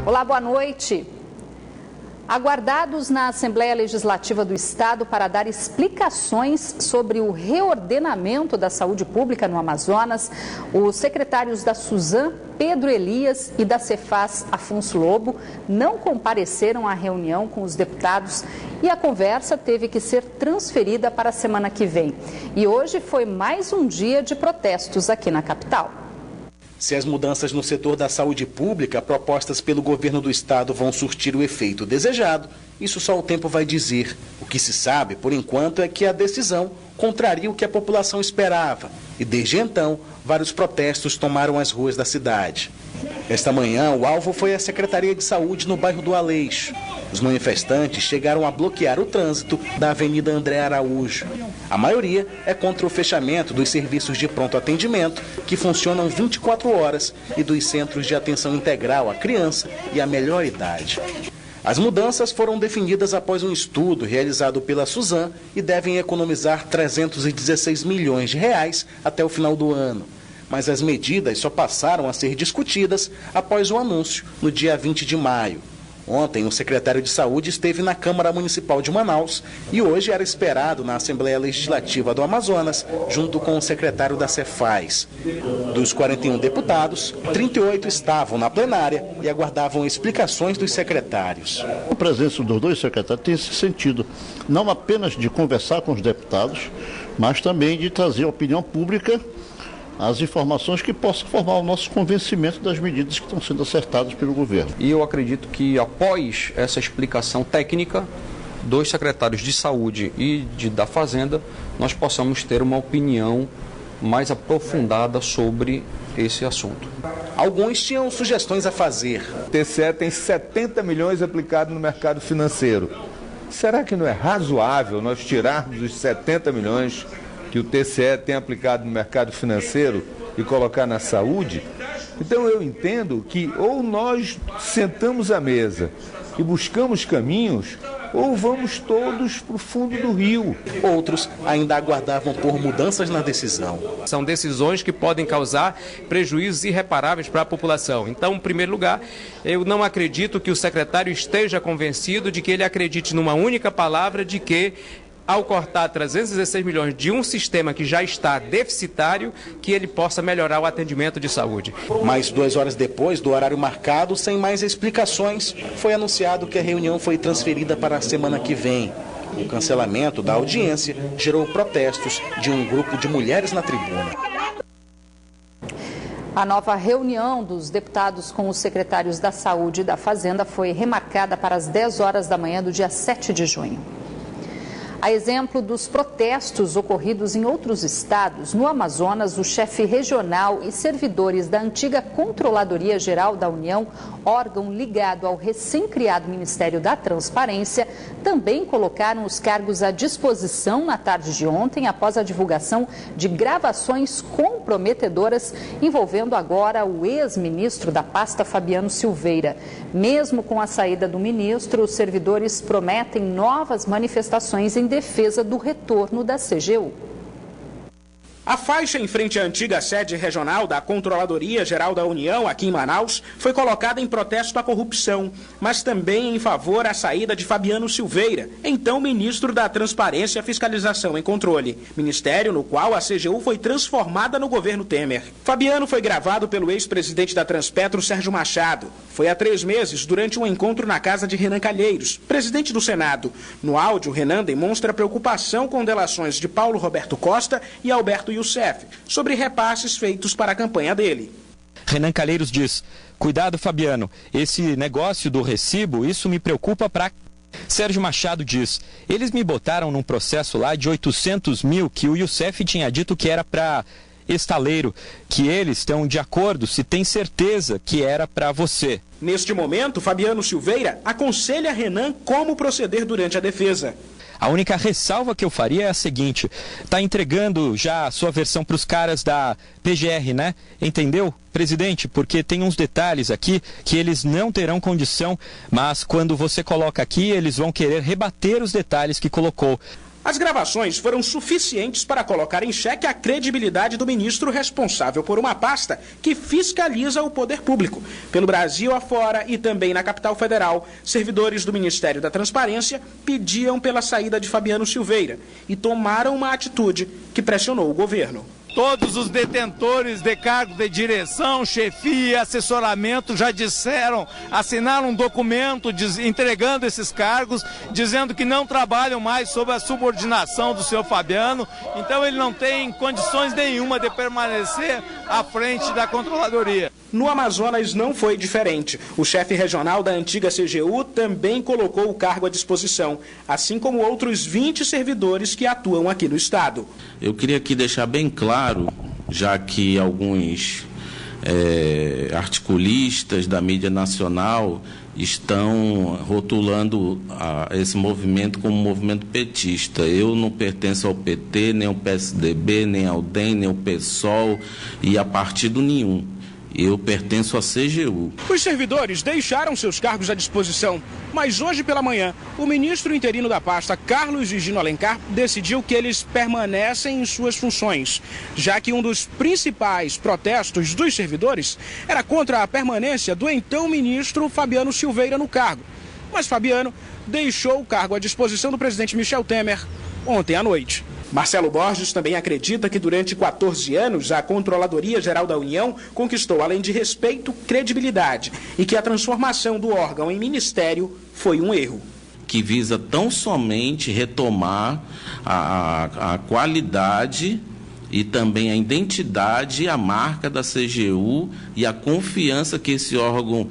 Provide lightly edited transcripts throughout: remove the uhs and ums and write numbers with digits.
Olá, boa noite. Aguardados na Assembleia Legislativa do Estado para dar explicações sobre o reordenamento da saúde pública no Amazonas, os secretários da Suzam, Pedro Elias, e da Cefaz, Afonso Lobo, não compareceram à reunião com os deputados e a conversa teve que ser transferida para a semana que vem. E hoje foi mais um dia de protestos aqui na capital. Se as mudanças no setor da saúde pública propostas pelo governo do estado vão surtir o efeito desejado, isso só o tempo vai dizer. O que se sabe, por enquanto, é que a decisão contraria o que a população esperava. E desde então, vários protestos tomaram as ruas da cidade. Esta manhã, o alvo foi a Secretaria de Saúde no bairro do Aleixo. Os manifestantes chegaram a bloquear o trânsito da Avenida André Araújo. A maioria é contra o fechamento dos serviços de pronto atendimento, que funcionam 24 horas, e dos centros de atenção integral à criança e à melhor idade. As mudanças foram definidas após um estudo realizado pela Suzam e devem economizar 316 milhões de reais até o final do ano. Mas as medidas só passaram a ser discutidas após o anúncio, no dia 20 de maio. Ontem, o secretário de Saúde esteve na Câmara Municipal de Manaus e hoje era esperado na Assembleia Legislativa do Amazonas, junto com o secretário da Cefaz. Dos 41 deputados, 38 estavam na plenária e aguardavam explicações dos secretários. A presença dos dois secretários tem esse sentido, não apenas de conversar com os deputados, mas também de trazer à opinião pública as informações que possam formar o nosso convencimento das medidas que estão sendo acertadas pelo governo. E eu acredito que após essa explicação técnica dos secretários de Saúde e da Fazenda, nós possamos ter uma opinião mais aprofundada sobre esse assunto. Alguns tinham sugestões a fazer. O TCE tem 70 milhões aplicados no mercado financeiro. Será que não é razoável nós tirarmos os 70 milhões que o TCE tem aplicado no mercado financeiro e colocar na saúde? Então eu entendo que ou nós sentamos à mesa e buscamos caminhos, ou vamos todos para o fundo do rio. Outros ainda aguardavam por mudanças na decisão. São decisões que podem causar prejuízos irreparáveis para a população. Então, em primeiro lugar, eu não acredito que o secretário esteja convencido de que ele acredite numa única palavra de que, ao cortar 316 milhões de um sistema que já está deficitário, que ele possa melhorar o atendimento de saúde. Mas 2 horas depois do horário marcado, sem mais explicações, foi anunciado que a reunião foi transferida para a semana que vem. O cancelamento da audiência gerou protestos de um grupo de mulheres na tribuna. A nova reunião dos deputados com os secretários da Saúde e da Fazenda foi remarcada para as 10 horas da manhã do dia 7 de junho. A exemplo dos protestos ocorridos em outros estados, no Amazonas, o chefe regional e servidores da antiga Controladoria Geral da União, órgão ligado ao recém-criado Ministério da Transparência, também colocaram os cargos à disposição na tarde de ontem, após a divulgação de gravações comprometedoras envolvendo agora o ex-ministro da pasta, Fabiano Silveira. Mesmo com a saída do ministro, os servidores prometem novas manifestações em defesa do retorno da CGU. A faixa em frente à antiga sede regional da Controladoria Geral da União, aqui em Manaus, foi colocada em protesto à corrupção, mas também em favor à saída de Fabiano Silveira, então ministro da Transparência, Fiscalização e Controle, ministério no qual a CGU foi transformada no governo Temer. Fabiano foi gravado pelo ex-presidente da Transpetro, Sérgio Machado. Foi há 3 meses, durante um encontro na casa de Renan Calheiros, presidente do Senado. No áudio, Renan demonstra preocupação com delações de Paulo Roberto Costa e Alberto Youssef sobre repasses feitos para a campanha dele. Renan Calheiros diz: cuidado, Fabiano, esse negócio do recibo, isso me preocupa pra... Sérgio Machado diz: eles me botaram num processo lá de 800 mil que o Youssef tinha dito que era para estaleiro, que eles estão de acordo, se tem certeza que era para você. Neste momento, Fabiano Silveira aconselha Renan como proceder durante a defesa. A única ressalva que eu faria é a seguinte: está entregando já a sua versão para os caras da PGR, né? Entendeu, presidente? Porque tem uns detalhes aqui que eles não terão condição, mas quando você coloca aqui, eles vão querer rebater os detalhes que colocou. As gravações foram suficientes para colocar em xeque a credibilidade do ministro responsável por uma pasta que fiscaliza o poder público. Pelo Brasil afora e também na capital federal, servidores do Ministério da Transparência pediam pela saída de Fabiano Silveira e tomaram uma atitude que pressionou o governo. Todos os detentores de cargo de direção, chefia, assessoramento já assinaram um documento entregando esses cargos, dizendo que não trabalham mais sob a subordinação do senhor Fabiano, então ele não tem condições nenhuma de permanecer à frente da controladoria. No Amazonas não foi diferente. O chefe regional da antiga CGU também colocou o cargo à disposição, assim como outros 20 servidores que atuam aqui no estado. Eu queria aqui deixar bem claro, já que alguns articulistas da mídia nacional estão rotulando esse movimento como um movimento petista. Eu não pertenço ao PT, nem ao PSDB, nem ao DEM, nem ao PSOL e a partido nenhum. Eu pertenço à CGU. Os servidores deixaram seus cargos à disposição, mas hoje pela manhã, o ministro interino da pasta, Carlos Gigino Alencar, decidiu que eles permanecem em suas funções, já que um dos principais protestos dos servidores era contra a permanência do então ministro Fabiano Silveira no cargo. Mas Fabiano deixou o cargo à disposição do presidente Michel Temer ontem à noite. Marcelo Borges também acredita que durante 14 anos a Controladoria Geral da União conquistou, além de respeito, credibilidade e que a transformação do órgão em ministério foi um erro. Que visa tão somente retomar a qualidade e também a identidade e a marca da CGU e a confiança que esse órgão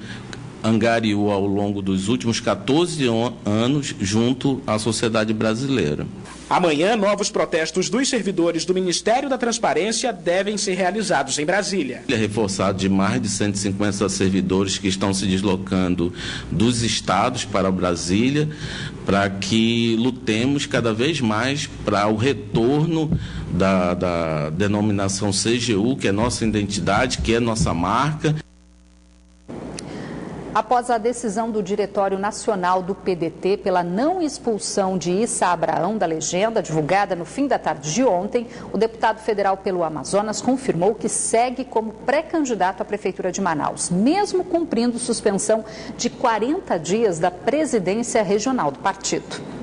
angariou ao longo dos últimos 14 anos junto à sociedade brasileira. Amanhã, novos protestos dos servidores do Ministério da Transparência devem ser realizados em Brasília. É reforçado de mais de 150 servidores que estão se deslocando dos estados para Brasília, para que lutemos cada vez mais para o retorno da denominação CGU, que é nossa identidade, que é nossa marca. Após a decisão do Diretório Nacional do PDT pela não expulsão de Issa Abraão da legenda, divulgada no fim da tarde de ontem, o deputado federal pelo Amazonas confirmou que segue como pré-candidato à Prefeitura de Manaus, mesmo cumprindo suspensão de 40 dias da presidência regional do partido.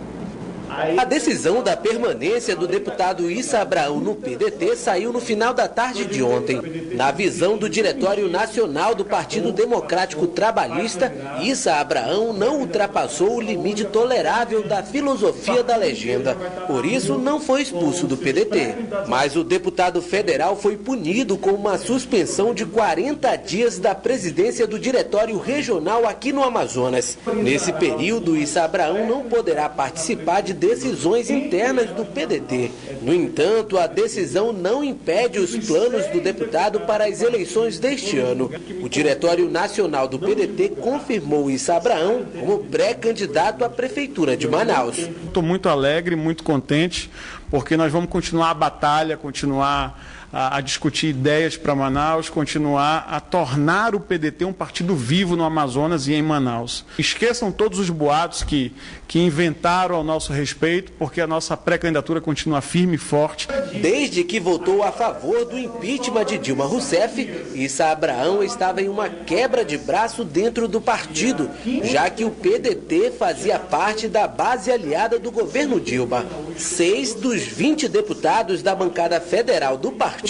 A decisão da permanência do deputado Issa Abraão no PDT saiu no final da tarde de ontem. Na visão do Diretório Nacional do Partido Democrático Trabalhista, Issa Abraão não ultrapassou o limite tolerável da filosofia da legenda. Por isso, não foi expulso do PDT. Mas o deputado federal foi punido com uma suspensão de 40 dias da presidência do Diretório Regional aqui no Amazonas. Nesse período, Issa Abraão não poderá participar de decisões internas do PDT. No entanto, a decisão não impede os planos do deputado para as eleições deste ano. O Diretório Nacional do PDT confirmou Issa Abraão como pré-candidato à Prefeitura de Manaus. Estou muito alegre, muito contente, porque nós vamos continuar a batalha, continuar a discutir ideias para Manaus, continuar a tornar o PDT um partido vivo no Amazonas e em Manaus. Esqueçam todos os boatos que inventaram ao nosso respeito, porque a nossa pré-candidatura continua firme e forte. Desde que votou a favor do impeachment de Dilma Rousseff, Issa Abraão estava em uma quebra de braço dentro do partido, já que o PDT fazia parte da base aliada do governo Dilma. 6 dos 20 deputados da bancada federal do partido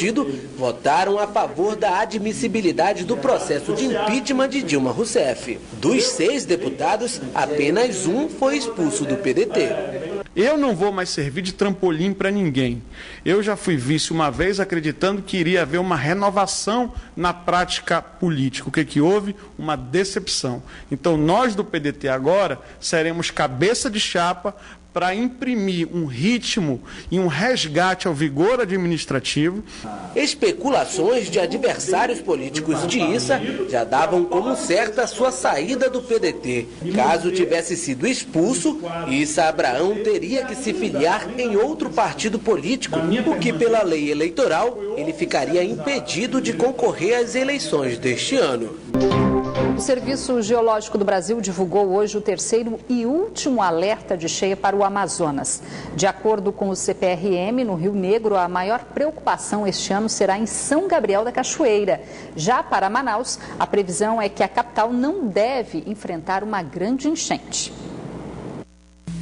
votaram a favor da admissibilidade do processo de impeachment de Dilma Rousseff. Dos 6 deputados, apenas um foi expulso do PDT. Eu não vou mais servir de trampolim para ninguém. Eu já fui vice uma vez acreditando que iria haver uma renovação na prática política. O que houve? Uma decepção. Então nós do PDT agora seremos cabeça de chapa para imprimir um ritmo e um resgate ao vigor administrativo. Especulações de adversários políticos de Issa já davam como certa a sua saída do PDT. Caso tivesse sido expulso, Issa Abraão teria que se filiar em outro partido político, o que pela lei eleitoral ele ficaria impedido de concorrer às eleições deste ano. O Serviço Geológico do Brasil divulgou hoje o terceiro e último alerta de cheia para o Amazonas. De acordo com o CPRM, no Rio Negro, a maior preocupação este ano será em São Gabriel da Cachoeira. Já para Manaus, a previsão é que a capital não deve enfrentar uma grande enchente.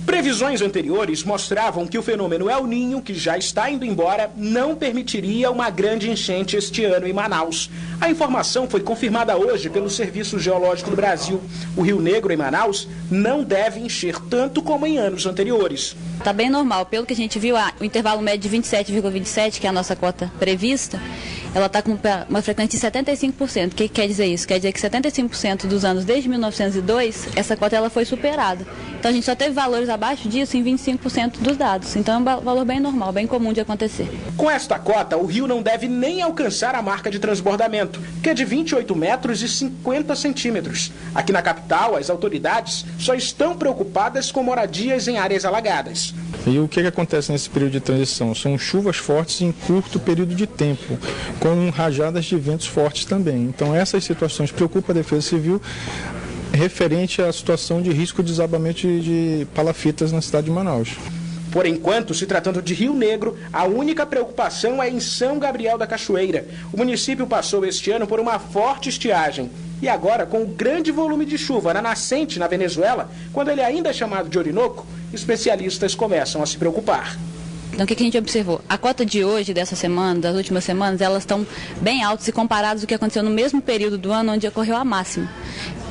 Previsões anteriores mostravam que o fenômeno El Niño, que já está indo embora, não permitiria uma grande enchente este ano em Manaus. A informação foi confirmada hoje pelo Serviço Geológico do Brasil. O Rio Negro, em Manaus, não deve encher tanto como em anos anteriores. Está bem normal. Pelo que a gente viu, o intervalo médio de 27,27, que é a nossa cota prevista, ela está com uma frequência de 75%. O que quer dizer isso? Quer dizer que 75% dos anos desde 1902, essa cota ela foi superada. Então a gente só teve valores abaixo disso em 25% dos dados. Então é um valor bem normal, bem comum de acontecer. Com esta cota, o rio não deve nem alcançar a marca de transbordamento, que é de 28 metros e 50 centímetros. Aqui na capital, as autoridades só estão preocupadas com moradias em áreas alagadas. E o que acontece nesse período de transição? São chuvas fortes em curto período de tempo, com rajadas de ventos fortes também. Então essas situações preocupam a Defesa Civil referente à situação de risco de desabamento de palafitas na cidade de Manaus. Por enquanto, se tratando de Rio Negro, a única preocupação é em São Gabriel da Cachoeira. O município passou este ano por uma forte estiagem. E agora, com o grande volume de chuva na nascente na Venezuela, quando ele ainda é chamado de Orinoco, especialistas começam a se preocupar. Então, o que a gente observou? A cota de hoje, dessa semana, das últimas semanas, elas estão bem altas e comparadas ao que aconteceu no mesmo período do ano onde ocorreu a máxima.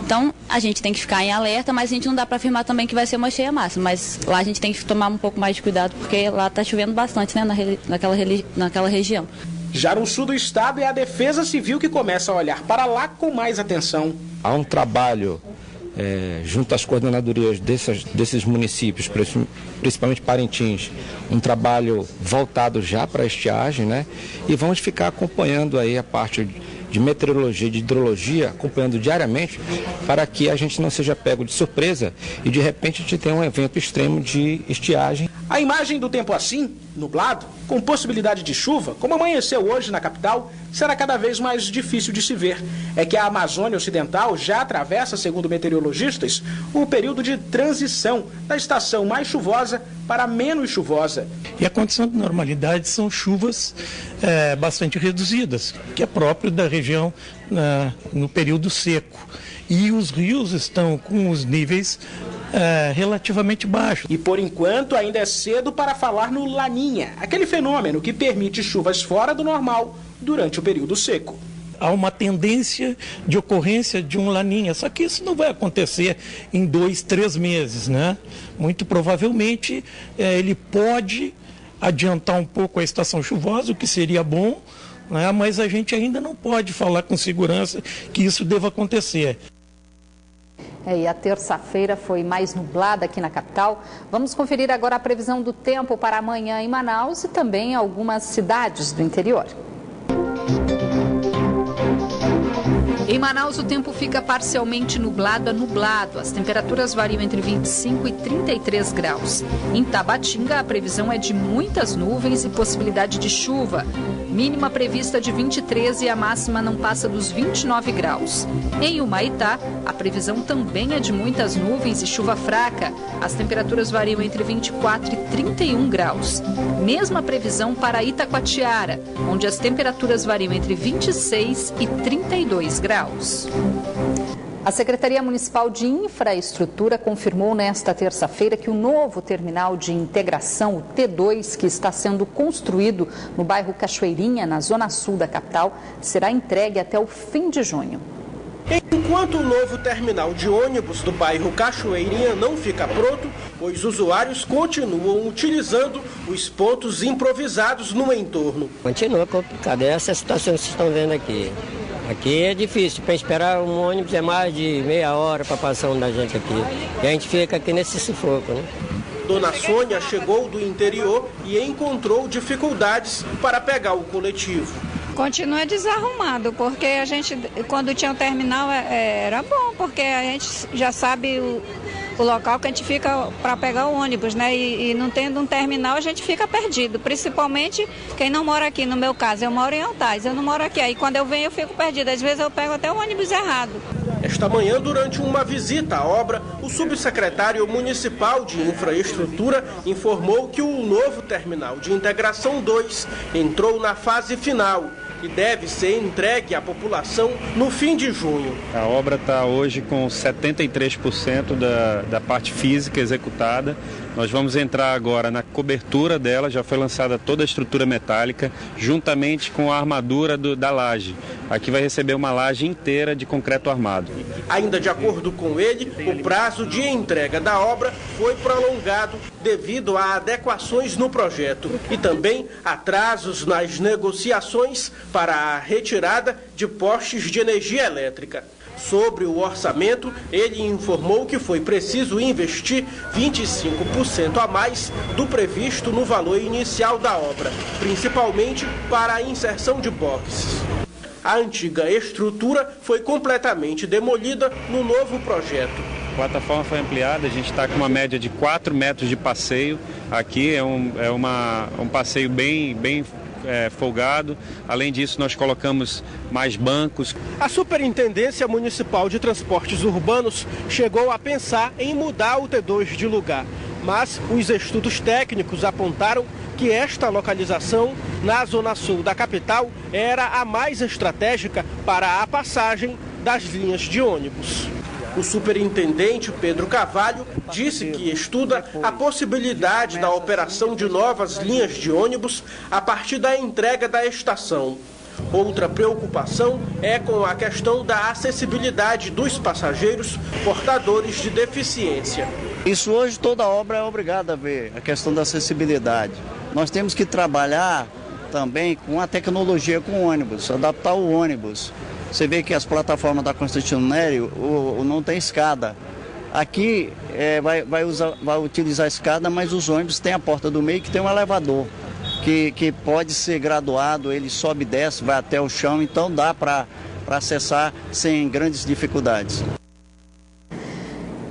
Então, a gente tem que ficar em alerta, mas a gente não dá para afirmar também que vai ser uma cheia máxima. Mas lá a gente tem que tomar um pouco mais de cuidado, porque lá está chovendo bastante, né, naquela região. Já no sul do estado, é a Defesa Civil que começa a olhar para lá com mais atenção. Há um trabalho junto às coordenadorias desses municípios, principalmente Parintins, um trabalho voltado já para a estiagem, né? E vamos ficar acompanhando aí a parte de meteorologia e de hidrologia, acompanhando diariamente, para que a gente não seja pego de surpresa e de repente a gente tenha um evento extremo de estiagem. A imagem do tempo assim, nublado, com possibilidade de chuva, como amanheceu hoje na capital, será cada vez mais difícil de se ver. É que a Amazônia Ocidental já atravessa, segundo meteorologistas, o período de transição da estação mais chuvosa para menos chuvosa. E a condição de normalidade são chuvas bastante reduzidas, que é próprio da região no período seco. E os rios estão com os níveis relativamente baixos. E por enquanto ainda é cedo para falar no Laninha, aquele fenômeno que permite chuvas fora do normal durante o período seco. Há uma tendência de ocorrência de um Laninha, só que isso não vai acontecer em 2, 3 meses, né? Muito provavelmente ele pode adiantar um pouco a estação chuvosa, o que seria bom, né? Mas a gente ainda não pode falar com segurança que isso deva acontecer. E a terça-feira foi mais nublada aqui na capital. Vamos conferir agora a previsão do tempo para amanhã em Manaus e também em algumas cidades do interior. Em Manaus, o tempo fica parcialmente nublado a nublado. As temperaturas variam entre 25 e 33 graus. Em Tabatinga, a previsão é de muitas nuvens e possibilidade de chuva. Mínima prevista de 23 e a máxima não passa dos 29 graus. Em Humaitá, a previsão também é de muitas nuvens e chuva fraca. As temperaturas variam entre 24 e 31 graus. Mesma previsão para Itacoatiara, onde as temperaturas variam entre 26 e 32 graus. A Secretaria Municipal de Infraestrutura confirmou nesta terça-feira que o novo terminal de integração, o T2, que está sendo construído no bairro Cachoeirinha, na zona sul da capital, será entregue até o fim de junho. Enquanto o novo terminal de ônibus do bairro Cachoeirinha não fica pronto, os usuários continuam utilizando os pontos improvisados no entorno. Continua complicado, essa situação que vocês estão vendo aqui. Aqui é difícil, para esperar um ônibus é mais de meia hora para passar um da gente aqui. E a gente fica aqui nesse sufoco, né? Dona Sônia chegou do interior e encontrou dificuldades para pegar o coletivo. Continua desarrumado, porque a gente, quando tinha o terminal, era bom, porque a gente já sabe o local que a gente fica para pegar o ônibus, né? E não tendo um terminal, a gente fica perdido, principalmente quem não mora aqui. No meu caso, eu moro em Altais, eu não moro aqui. Aí quando eu venho, eu fico perdida. Às vezes eu pego até o ônibus errado. Nesta manhã, durante uma visita à obra, o subsecretário municipal de Infraestrutura informou que o novo terminal de integração 2 entrou na fase final e deve ser entregue à população no fim de junho. A obra está hoje com 73% da parte física executada. Nós vamos entrar agora na cobertura dela, já foi lançada toda a estrutura metálica, juntamente com a armadura da laje. Aqui vai receber uma laje inteira de concreto armado. Ainda de acordo com ele, o prazo de entrega da obra foi prolongado devido a adequações no projeto e também atrasos nas negociações para a retirada de postes de energia elétrica. Sobre o orçamento, ele informou que foi preciso investir 25% a mais do previsto no valor inicial da obra, principalmente para a inserção de boxes. A antiga estrutura foi completamente demolida no novo projeto. A plataforma foi ampliada, a gente está com uma média de 4 metros de passeio. Aqui é um passeio bem folgado. Além disso, nós colocamos mais bancos. A Superintendência Municipal de Transportes Urbanos chegou a pensar em mudar o T2 de lugar, mas os estudos técnicos apontaram que esta localização na zona sul da capital era a mais estratégica para a passagem das linhas de ônibus. O superintendente Pedro Carvalho disse que estuda a possibilidade da operação de novas linhas de ônibus a partir da entrega da estação. Outra preocupação é com a questão da acessibilidade dos passageiros portadores de deficiência. Isso hoje toda obra é obrigada a ver, a questão da acessibilidade. Nós temos que trabalhar também com a tecnologia com o ônibus, adaptar o ônibus. Você vê que as plataformas da Constantino Nery não tem escada. Aqui vai utilizar a escada, mas os ônibus têm a porta do meio que tem um elevador, que pode ser graduado, ele sobe e desce, vai até o chão, então dá para acessar sem grandes dificuldades.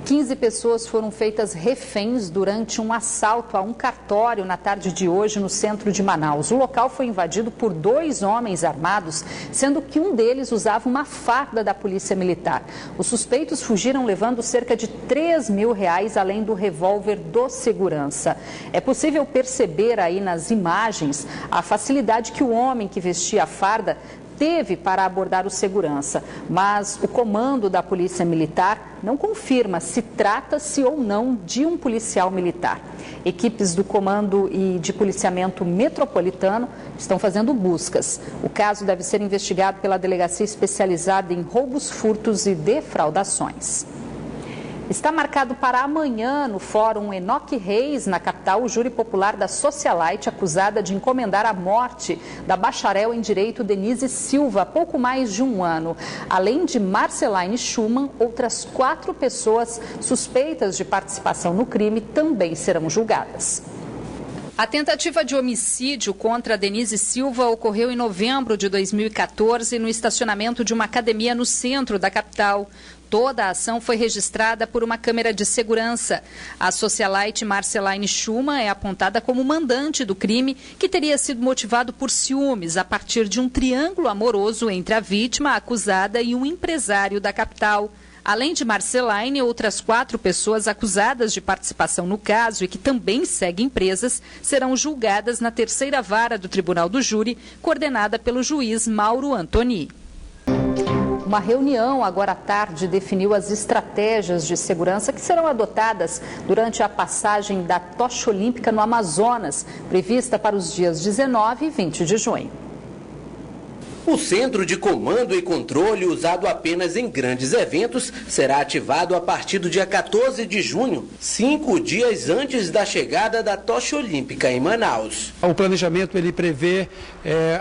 15 pessoas foram feitas reféns durante um assalto a um cartório na tarde de hoje no centro de Manaus. O local foi invadido por 2 homens armados, sendo que um deles usava uma farda da Polícia Militar. Os suspeitos fugiram levando cerca de R$3 mil, além do revólver do segurança. É possível perceber aí nas imagens a facilidade que o homem que vestia a farda teve para abordar o segurança, mas o comando da Polícia Militar não confirma se trata-se ou não de um policial militar. Equipes do Comando e de Policiamento Metropolitano estão fazendo buscas. O caso deve ser investigado pela Delegacia Especializada em Roubos, Furtos e Defraudações. Está marcado para amanhã, no Fórum Enoque Reis, na capital, o júri popular da Socialite, acusada de encomendar a morte da bacharel em Direito Denise Silva há pouco mais de um ano. Além de Marceline Schumann, outras 4 pessoas suspeitas de participação no crime também serão julgadas. A tentativa de homicídio contra Denise Silva ocorreu em novembro de 2014 no estacionamento de uma academia no centro da capital. Toda a ação foi registrada por uma câmera de segurança. A socialite Marceline Schumann é apontada como mandante do crime, que teria sido motivado por ciúmes a partir de um triângulo amoroso entre a vítima, a acusada e um empresário da capital. Além de Marceline, outras 4 pessoas acusadas de participação no caso e que também seguem presas serão julgadas na 3ª Vara do Tribunal do Júri, coordenada pelo juiz Mauro Antoni. Uma reunião agora à tarde definiu as estratégias de segurança que serão adotadas durante a passagem da tocha olímpica no Amazonas, prevista para os dias 19 e 20 de junho. O centro de comando e controle, usado apenas em grandes eventos, será ativado a partir do dia 14 de junho, 5 dias antes da chegada da tocha olímpica em Manaus. O planejamento ele prevê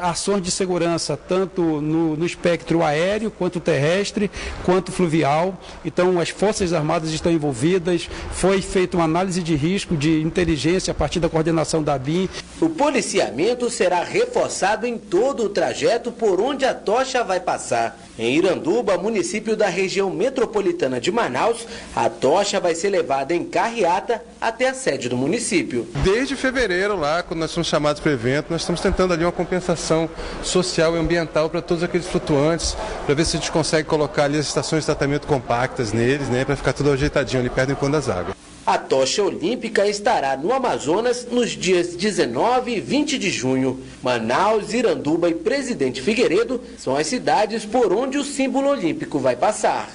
ações de segurança tanto no espectro aéreo, quanto terrestre, quanto fluvial. Então as Forças Armadas estão envolvidas, foi feita uma análise de risco, de inteligência a partir da coordenação da ABIN. O policiamento será reforçado em todo o trajeto por por onde a tocha vai passar. Em Iranduba, município da região metropolitana de Manaus, a tocha vai ser levada em carreata até a sede do município. Desde fevereiro, lá, quando nós somos chamados para o evento, nós estamos tentando ali uma compensação social e ambiental para todos aqueles flutuantes, para ver se a gente consegue colocar ali as estações de tratamento compactas neles, né, para ficar tudo ajeitadinho ali perto do encontro das águas. A tocha olímpica estará no Amazonas nos dias 19 e 20 de junho. Manaus, Iranduba e Presidente Figueiredo são as cidades por onde o símbolo olímpico vai passar.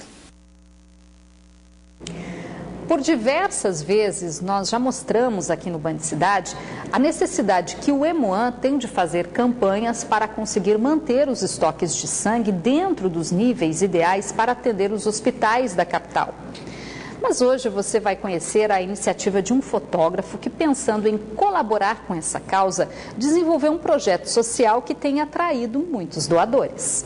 Por diversas vezes, nós já mostramos aqui no Band Cidade a necessidade que o Hemoan tem de fazer campanhas para conseguir manter os estoques de sangue dentro dos níveis ideais para atender os hospitais da capital. Mas hoje você vai conhecer a iniciativa de um fotógrafo que, pensando em colaborar com essa causa, desenvolveu um projeto social que tem atraído muitos doadores.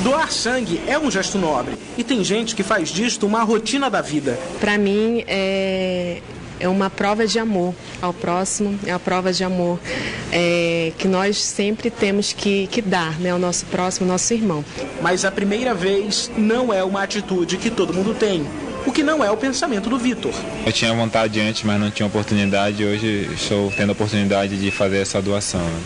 Doar sangue é um gesto nobre e tem gente que faz disto uma rotina da vida. Para mim é uma prova de amor ao próximo, é uma prova de amor que nós sempre temos que dar, né, ao nosso próximo, ao nosso irmão. Mas a primeira vez não é uma atitude que todo mundo tem, o que não é o pensamento do Vitor. Eu tinha vontade antes, mas não tinha oportunidade. Hoje estou tendo a oportunidade de fazer essa doação, né,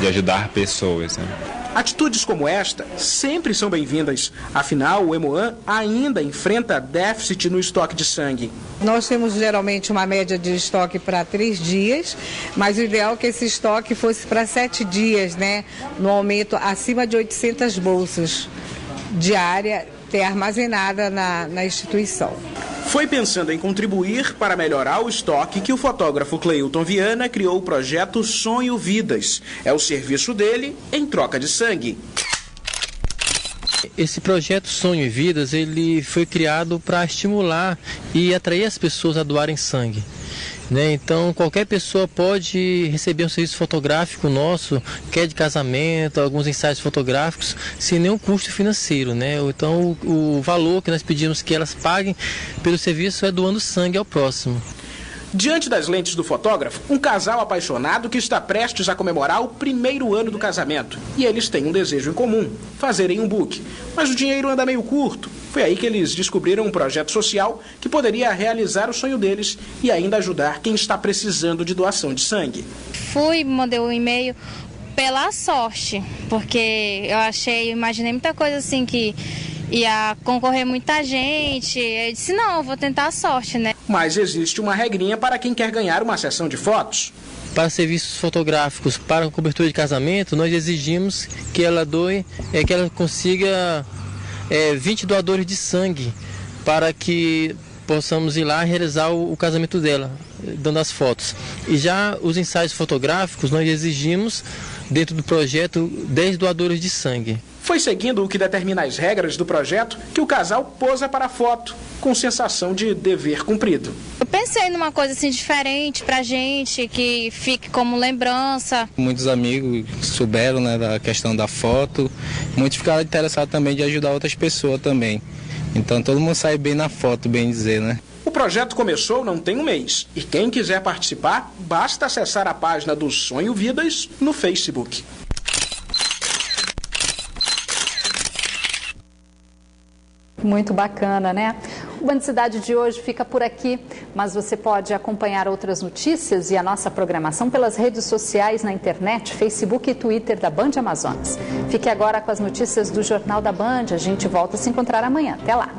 de ajudar pessoas, né. Atitudes como esta sempre são bem-vindas. Afinal, o Hemoan ainda enfrenta déficit no estoque de sangue. Nós temos geralmente uma média de estoque para 3 dias, mas o ideal é que esse estoque fosse para 7 dias, né? No aumento acima de 800 bolsas diária ter armazenada na instituição. Foi pensando em contribuir para melhorar o estoque que o fotógrafo Cleilton Viana criou o projeto Sonho Vidas. É o serviço dele em troca de sangue. Esse projeto Sonho Vidas, ele foi criado para estimular e atrair as pessoas a doarem sangue. Então, qualquer pessoa pode receber um serviço fotográfico nosso, que é de casamento, alguns ensaios fotográficos, sem nenhum custo financeiro, né? Então, o valor que nós pedimos que elas paguem pelo serviço é doando sangue ao próximo. Diante das lentes do fotógrafo, um casal apaixonado que está prestes a comemorar o primeiro ano do casamento. E eles têm um desejo em comum, fazerem um book. Mas o dinheiro anda meio curto. Foi aí que eles descobriram um projeto social que poderia realizar o sonho deles e ainda ajudar quem está precisando de doação de sangue. Mandei um e-mail pela sorte, porque imaginei muita coisa assim que ia concorrer muita gente. Eu disse, não, eu vou tentar a sorte, né? Mas existe uma regrinha para quem quer ganhar uma sessão de fotos. Para serviços fotográficos, para cobertura de casamento, nós exigimos que ela que ela consiga 20 doadores de sangue para que possamos ir lá e realizar o casamento dela, dando as fotos. E já os ensaios fotográficos, nós exigimos, dentro do projeto, 10 doadores de sangue. Foi seguindo o que determina as regras do projeto que o casal posa para a foto, com sensação de dever cumprido. Eu pensei numa coisa assim diferente pra gente, que fique como lembrança. Muitos amigos souberam, né, da questão da foto, muitos ficaram interessados também de ajudar outras pessoas também. Então todo mundo sai bem na foto, bem dizer, né? O projeto começou não tem um mês e quem quiser participar, basta acessar a página do Sonho Vidas no Facebook. Muito bacana, né? O Band Cidade de hoje fica por aqui, mas você pode acompanhar outras notícias e a nossa programação pelas redes sociais na internet, Facebook e Twitter da Band Amazonas. Fique agora com as notícias do Jornal da Band. A gente volta a se encontrar amanhã. Até lá!